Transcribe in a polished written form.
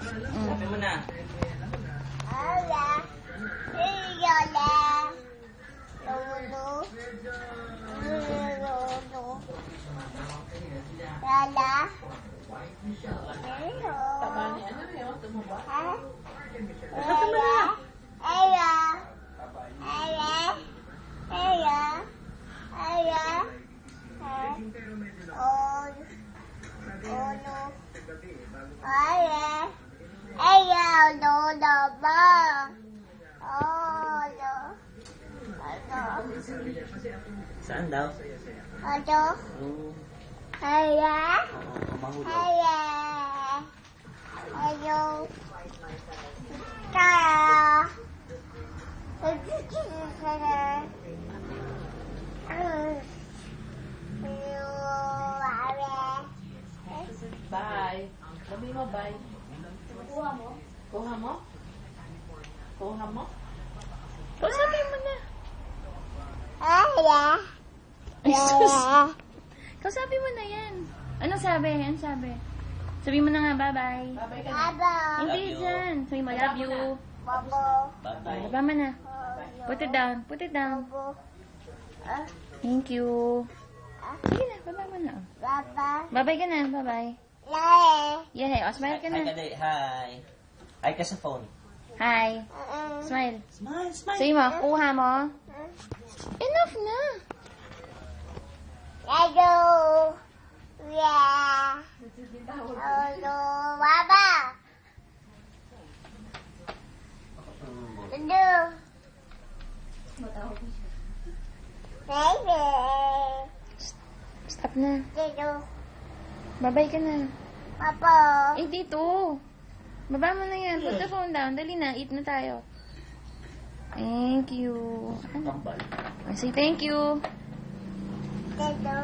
Sabi mo na. Saan daw? Ayo. Ayo. Mahulog. Ayo. Kaya. Bye. Sabi mo bye. Kuha mo? Kuha mo? Kuha mo? Sabi mo na. Ayo. Sabi mo na yan. Anong sabi? Anong sabi? Sabi mo na nga, bye-bye. Bye-bye ka na. Aba. Hindi dyan. Sabi mo, love you. Babo. Bye-bye. Baba mo na. Put it down. Put it down. Babo. Thank you. Sige na, baba mo na. Baba. Bye-bye ka na. Bye-bye. Lae. Yeah, smile ka Hi na. ka day. Hi. Hi ka sa phone. Hi. Smile. Smile, smile. Sabi mo, kuha mo. Enough na. Ayo. Yeah. Ayo. Baba. Ayo. Baby. Stop na. Ayo. Bye-bye ka na. Papa. Eh, dito. Baba mo na yan. Put the phone down. Dali na. Eat na tayo. Thank you. Kambal. Say thank you. Ayo.